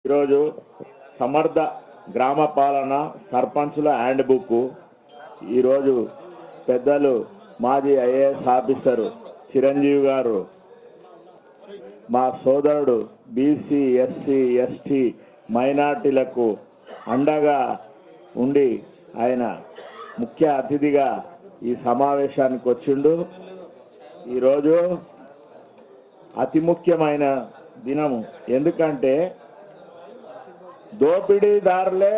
ఈరోజు సమర్థ గ్రామ పాలన సర్పంచుల హ్యాండ్ బుక్ ఈరోజు పెద్దలు మాజీ ఐఏఎస్ ఆఫీసరు చిరంజీవి గారు మా సోదరుడు బీసీ ఎస్సీ ఎస్టీ మైనార్టీలకు అండగా ఉండి ఆయన ముఖ్య అతిథిగా ఈ సమావేశానికి వచ్చిండు. ఈరోజు అతి ముఖ్యమైన దినము. ఎందుకంటే దోపిడీదారులే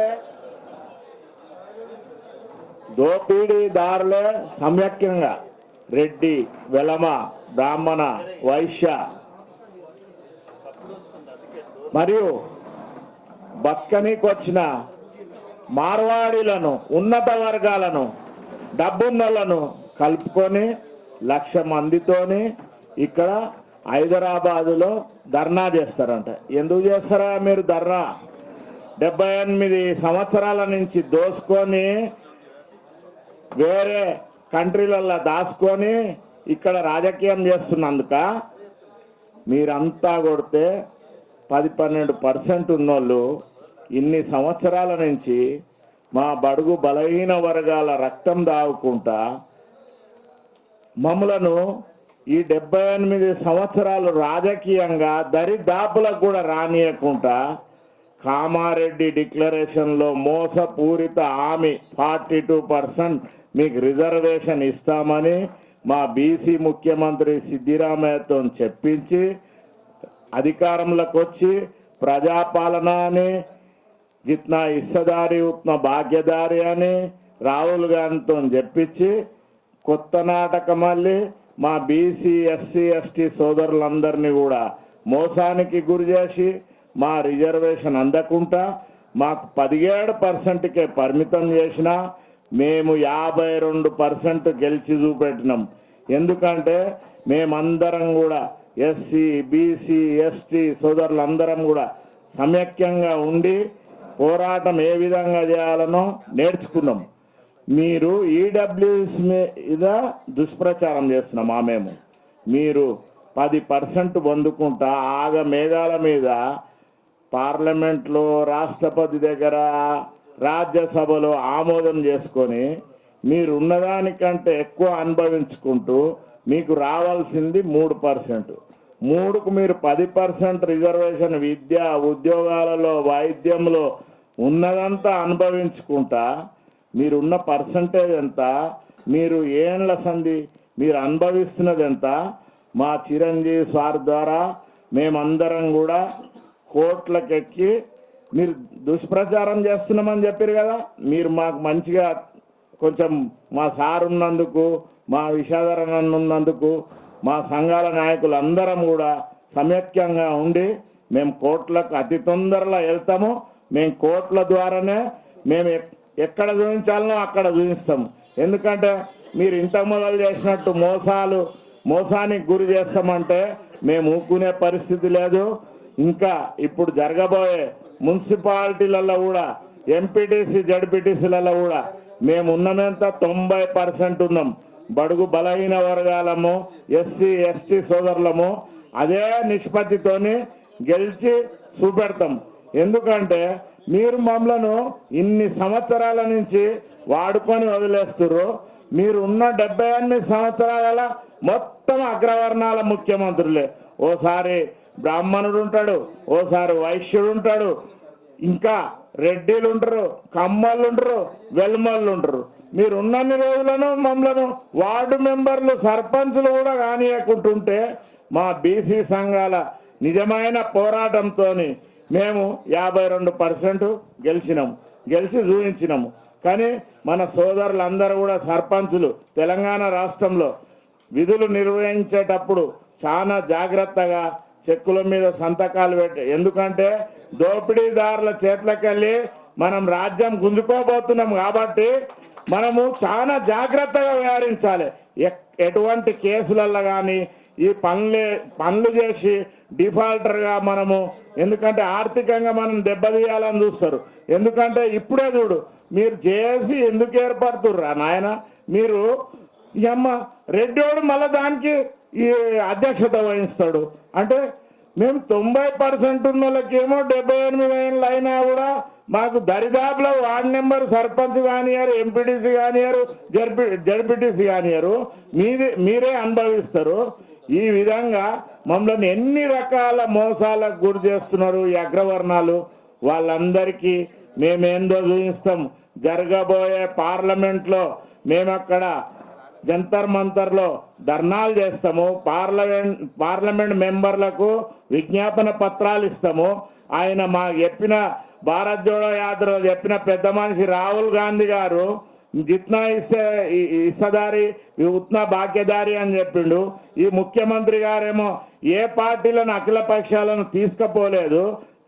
సమ్యక్యంగా రెడ్డి, వెలమ, బ్రాహ్మణ, వైశ్య మరియు బతకనీకొచ్చిన మార్వాడీలను, ఉన్నత వర్గాలను, డబ్బున్నలను కలుపుకొని 1,00,000 మందితోని ఇక్కడ హైదరాబాదులో ధర్నా చేస్తారంట. ఎందుకు చేస్తారా మీరు ధర్నా? 78 సంవత్సరాల నుంచి దోసుకొని వేరే కంట్రీలలో దాచుకొని ఇక్కడ రాజకీయం చేస్తున్నందుక మీరంతా కొడితే 10-12% ఉన్నోళ్ళు ఇన్ని సంవత్సరాల నుంచి మా బడుగు బలహీన వర్గాల రక్తం దాగుకుంటా మమ్మలను ఈ 78 సంవత్సరాలు రాజకీయంగా దరిదాపులకు కూడా రానియకుండా కామారెడ్డి డిక్లరేషన్లో మోసపూరిత హామీ 42% మీకు రిజర్వేషన్ ఇస్తామని మా బీసీ ముఖ్యమంత్రి సిద్దిరామయ్యతో చెప్పించి అధికారంలోకి వచ్చి ప్రజాపాలన అని జిత్నా హిస్సదారి ఉత్న భాగ్యదారి అని రాహుల్ గాంధీతో చెప్పించి కొత్త నాటకం మళ్ళీ మా బీసీ ఎస్సీ ఎస్టీ సోదరులందరినీ కూడా మోసానికి గురి చేసి మా రిజర్వేషన్ అందకుండా మాకు 17%కే పరిమితం చేసిన మేము 52% గెలిచి చూపెట్టినాం. ఎందుకంటే మేమందరం కూడా ఎస్సీ బీసీ ఎస్టీ సోదరులందరం కూడా సమైక్యంగా ఉండి పోరాటం ఏ విధంగా చేయాలనో నేర్చుకున్నాం. మీరు ఈడబ్ల్యూఎస్ మీద దుష్ప్రచారం చేస్తున్నామా? మీరు 10% పొందుకుంటా మేఘాల మీద పార్లమెంట్లో రాష్ట్రపతి దగ్గర రాజ్యసభలో ఆమోదం చేసుకొని మీరు ఉన్నదానికంటే ఎక్కువ అనుభవించుకుంటూ మీకు రావాల్సింది 3%. 3కు మీరు 10% రిజర్వేషన్ విద్య, ఉద్యోగాలలో, వైద్యంలో ఉన్నదంతా అనుభవించుకుంటా మీరున్న పర్సంటేజ్ ఎంత, మీరు ఏండ్ల సంధి మీరు అనుభవిస్తున్నది ఎంత? మా చిరంజీవి సార్ ద్వారా మేమందరం కూడా కోట్లకెక్కి మీరు దుష్ప్రచారం చేస్తున్నామని చెప్పారు కదా. మీరు మాకు మంచిగా కొంచెం మా సార్ ఉన్నందుకు, మా విషాదరణ ఉన్నందుకు మా సంఘాల నాయకులు అందరం కూడా సమైక్యంగా ఉండి మేము కోట్లకు అతి తొందరలో వెళ్తాము. మేము కోట్ల ద్వారానే మేము ఎక్కడ చూపించాలనో అక్కడ చూపిస్తాము. ఎందుకంటే మీరు ఇంత మొదలు చేసినట్టు మోసానికి గురి చేస్తామంటే మేము ఊరుకునే పరిస్థితి లేదు. ఇంకా ఇప్పుడు జరగబోయే మున్సిపాలిటీలలో కూడా ఎంపీటీసీ జడ్పీటీసీలలో కూడా మేము ఉన్నంత 90% ఉన్నాం. బడుగు బలహీన వర్గాలము, ఎస్సీ ఎస్టీ సోదరులము అదే నిష్పత్తితోని గెలిచి చూపెడతాం. ఎందుకంటే మీరు మమ్మలను ఇన్ని సంవత్సరాల నుంచి వాడుకొని వదిలేస్తున్నారు. మీరు ఉన్న 78 సంవత్సరాల మొత్తం అగ్రవర్ణాల ముఖ్యమంత్రులే. ఓసారి బ్రాహ్మణుడు ఉంటాడు, ఓసారి వైశ్యుడు ఉంటాడు, ఇంకా రెడ్డిలు ఉంటారు, కమ్మళ్ళు ఉంటారు, వెల్మళ్ళు ఉంటారు. మీరు ఉన్నన్ని రోజులను మమ్మలను వార్డు మెంబర్లు, సర్పంచులు కూడా కానియకుంటుంటే మా బీసీ సంఘాల నిజమైన పోరాటంతో మేము 52% గెలిచి చూపించినాము. కానీ మన సోదరులందరూ కూడా సర్పంచులు తెలంగాణ రాష్ట్రంలో విధులు నిర్వహించేటప్పుడు చాలా జాగ్రత్తగా చెక్కుల మీద సంతకాలు పెట్టి, ఎందుకంటే దోపిడీదారుల చేతులకెళ్ళి మనం రాజ్యం గుంజుకోబోతున్నాం కాబట్టి మనము చాలా జాగ్రత్తగా వ్యవహరించాలి. ఎటువంటి కేసులలో కానీ ఈ పనులు చేసి డిఫాల్టర్గా మనము, ఎందుకంటే ఆర్థికంగా మనం దెబ్బతీయాలని చూస్తారు. ఎందుకంటే ఇప్పుడే చూడు మీరు చేసి ఎందుకు ఏర్పడుతుర్రా నాయన, మీరు రెడ్డోడు మళ్ళీ దానికి ఈ అధ్యక్షత వహిస్తాడు అంటే మేము 90% ఉన్న వాళ్ళకేమో 78 ఏళ్ళు అయినా కూడా మాకు దరిదాపులో వార్డు నెంబర్ సర్పంచ్ కానియారు, ఎంపీటీసీ కానియారు, జడ్పీటీసీ కానియారు, మీరే అనుభవిస్తారు. ఈ విధంగా మమ్మల్ని ఎన్ని రకాల మోసాలకు గురి చేస్తున్నారు ఈ అగ్రవర్ణాలు. వాళ్ళందరికీ మేమేందో చూపిస్తాం. జరగబోయే పార్లమెంట్లో మేము అక్కడ జంతర్ మంతర్లో ధర్నాలు చేస్తాము. పార్లమెంట్ మెంబర్లకు విజ్ఞాపన పత్రాలు ఇస్తాము. ఆయన మా చెప్పిన భారత్ జోడో యాత్రలో చెప్పిన పెద్ద మనిషి రాహుల్ గాంధీ గారు జిత్నా ఇస్తదారి ఉత్నా భాగ్యదారి అని చెప్పిండు. ఈ ముఖ్యమంత్రి గారేమో ఏ పార్టీలను అఖిల పక్షాలను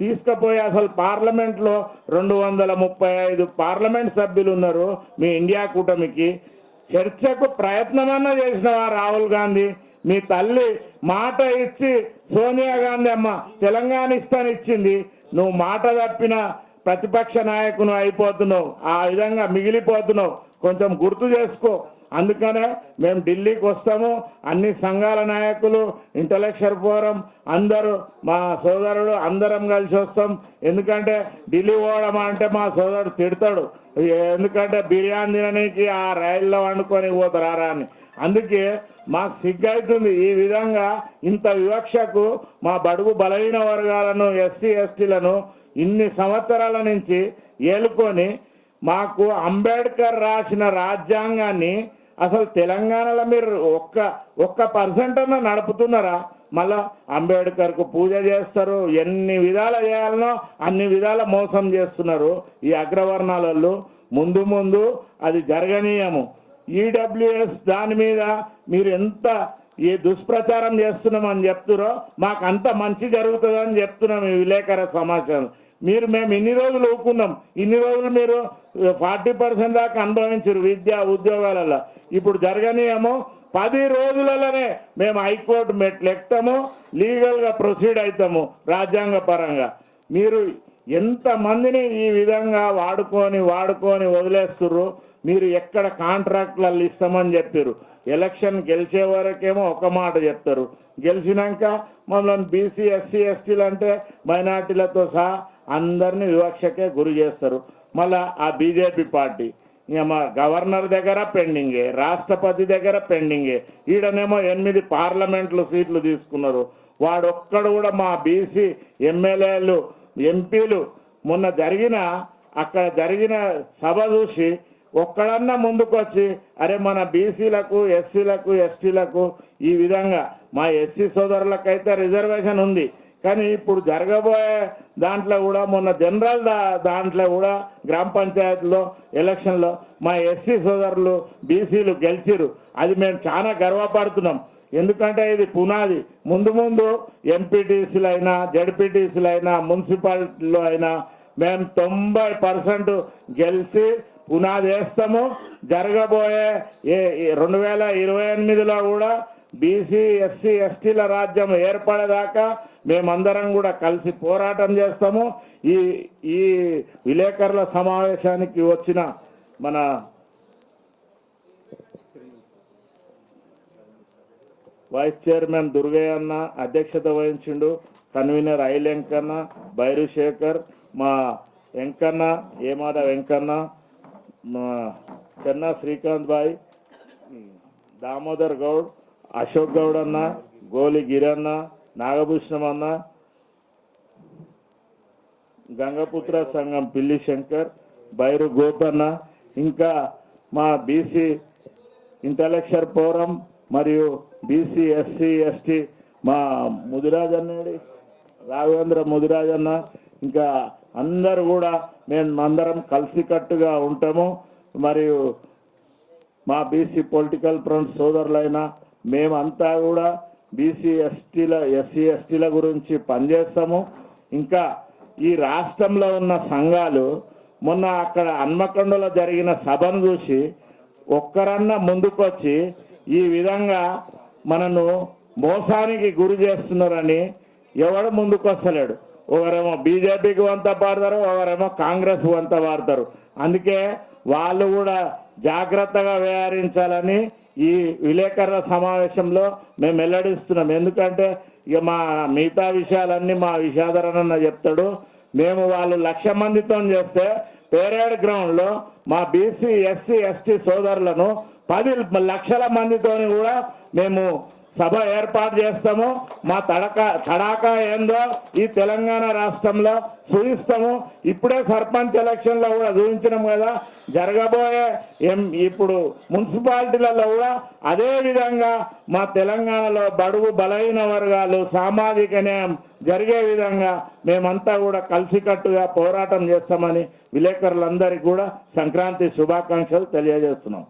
తీసుకపోయి అసలు పార్లమెంట్లో 235 పార్లమెంట్ సభ్యులు ఉన్నారు మీ ఇండియా కూటమికి. చర్చకు ప్రయత్నమన్నా చేసినవా రాహుల్ గాంధీ? మీ తల్లి మాట ఇచ్చి సోనియా గాంధీ అమ్మ తెలంగాణ ఇచ్చింది. నువ్వు మాట తప్పిన ప్రతిపక్ష నాయకును అయిపోతున్నావు, ఆ విధంగా మిగిలిపోతున్నావు. కొంచెం గుర్తు చేసుకో. అందుకనే మేము ఢిల్లీకి వస్తాము. అన్ని సంఘాల నాయకులు, ఇంటలెక్చువల్ ఫోరం అందరూ మా సోదరుడు అందరం కలిసి వస్తాం. ఎందుకంటే ఢిల్లీ పోవడం అంటే మా సోదరుడు తిడతాడు. ఎందుకంటే బిర్యానీ తినడానికి ఆ రైల్లో వండుకొని పోతారా అని. అందుకే మాకు సిగ్గవుతుంది. ఈ విధంగా ఇంత వివక్షకు మా బడుగు బలహీన వర్గాలను, ఎస్సీ ఎస్టీలను ఇన్ని సంవత్సరాల నుంచి ఏలుకొని మాకు అంబేద్కర్ రాసిన రాజ్యాంగాన్ని అసలు తెలంగాణలో మీరు ఒక్క పర్సెంట్ అన్నా నడుపుతున్నారా? మళ్ళా అంబేద్కర్కు పూజ చేస్తారు. ఎన్ని విధాలు చేయాలనో అన్ని విధాల మోసం చేస్తున్నారు ఈ అగ్రవర్ణాలలో. ముందు అది జరగనీయము. ఈడబ్ల్యూఎస్ దాని మీద మీరు ఎంత ఈ దుష్ప్రచారం చేస్తున్నామని చెప్తురో మాకు అంత మంచి జరుగుతుందని చెప్తున్నాం ఈ విలేకరుల సమాచారం. మేము ఇన్ని రోజులు ఊకున్నాం. ఇన్ని రోజులు మీరు 40% దాకా అనుభవించారు విద్యా ఉద్యోగాలలో. ఇప్పుడు జరగనీయమో 10 రోజులలోనే మేము హైకోర్టు మెట్లు ఎక్కుతాము, లీగల్గా ప్రొసీడ్ అవుతాము రాజ్యాంగ పరంగా. మీరు ఎంతమందిని ఈ విధంగా వాడుకొని వదిలేస్తుర్రు. మీరు ఎక్కడ కాంట్రాక్ట్లలో ఇస్తామని చెప్పారు. ఎలక్షన్ గెలిచే వరకేమో ఒక మాట చెప్తారు, గెలిచినాక మమ్మల్ని బీసీ ఎస్సీ ఎస్టీలు అంటే మైనార్టీలతో సహా అందరినీ వివక్షకే గురి చేస్తారు. మళ్ళా ఆ బీజేపీ పార్టీ మా గవర్నర్ దగ్గర పెండింగే, రాష్ట్రపతి దగ్గర పెండింగే. ఈడనేమో 8 పార్లమెంట్లు సీట్లు తీసుకున్నారు. వాడొక్కడు కూడా మా బీసీ ఎమ్మెల్యేలు ఎంపీలు మొన్న అక్కడ జరిగిన సభ చూసి ఒక్కడన్నా ముందుకొచ్చి అరే మన బీసీలకు ఎస్సీలకు ఎస్టీలకు ఈ విధంగా మా ఎస్సీ సోదరులకైతే రిజర్వేషన్ ఉంది, కానీ ఇప్పుడు జరగబోయే దాంట్లో కూడా మొన్న జనరల్ దాంట్లో కూడా గ్రామ పంచాయతీలో ఎలక్షన్లో మా ఎస్సీ సోదరులు బీసీలు గెలిచిరు. అది మేము చాలా గర్వపడుతున్నాం. ఎందుకంటే ఇది పునాది. ముందు ఎంపీటీసీలు అయినా, జడ్పీటీసీలు అయినా, మున్సిపాలిటీలో అయినా మేము 90% గెలిచి పునాది వేస్తాము. జరగబోయే 2028లో కూడా బీసీ ఎస్సీ ఎస్టీల రాజ్యం ఏర్పడేదాకా మేమందరం కూడా కలిసి పోరాటం చేస్తాము. ఈ విలేకరుల సమావేశానికి వచ్చిన మన వైస్ చైర్మన్ దుర్గయ్య అన్న అధ్యక్షత వహించిండు. కన్వీనర్ ఐల్ వెంకన్న, బైరు శేఖర్, మా వెంకన్న ఏమాద వెంకన్న, మా చెన్నా శ్రీకాంత్ బాయ్, దామోదర్ గౌడ్, అశోక్ గౌడ్ అన్న, గోలి గిరన్న, నాగభూషణం అన్న, గంగపుత్ర సంఘం పిల్లి శంకర్, బైరు గోపన్న, ఇంకా మా బీసీ ఇంటలెక్చువల్ ఫోరం మరియు బీసీ ఎస్సీ ఎస్టీ మా ముదిరాజన్నడి రాఘవేంద్ర ముదిరాజన్న, ఇంకా అందరూ కూడా మేమందరం కలిసికట్టుగా ఉంటాము. మరియు మా బీసీ పొలిటికల్ ఫ్రంట్ సోదరులైన మేమంతా కూడా బీసీ ఎస్సీ ఎస్టీల గురించి పనిచేస్తాము. ఇంకా ఈ రాష్ట్రంలో ఉన్న సంఘాలు మొన్న అక్కడ హన్మకొండలో జరిగిన సభను చూసి ఒక్కరన్నా ముందుకొచ్చి ఈ విధంగా మనను మోసానికి గురి చేస్తున్నారని ఎవడు ముందుకు వస్తలేడు. ఒకరేమో బీజేపీకి వంత పాడతారు, ఒకరేమో కాంగ్రెస్ వంత పాడతారు. అందుకే వాళ్ళు కూడా జాగ్రత్తగా వ్యవహరించాలని ఈ విలేకరుల సమావేశంలో మేము వెల్లడిస్తున్నాం. ఎందుకంటే ఇక మా మిగతా విషయాలన్నీ మా విషయాధరణ చెప్తాడు. మేము వాళ్ళు 1,00,000 మందితో చేస్తే పేరేడ్ గ్రౌండ్లో మా బీసీ ఎస్సీ ఎస్టీ సోదరులను 10 లక్షల మందితోని కూడా మేము సభ ఏర్పాటు చేస్తాము. మా తడాకా ఏందో ఈ తెలంగాణ రాష్ట్రంలో చూపిస్తాము. ఇప్పుడే సర్పంచ్ ఎలక్షన్లో కూడా చూపించినాం కదా, జరగబోయే ఇప్పుడు మున్సిపాలిటీలలో కూడా అదే విధంగా మా తెలంగాణలో బడుగు బలహీన వర్గాలు సామాజిక న్యాయం జరిగే విధంగా మేమంతా కూడా కలిసికట్టుగా పోరాటం చేస్తామని విలేకరులందరికీ కూడా సంక్రాంతి శుభాకాంక్షలు తెలియజేస్తున్నాం.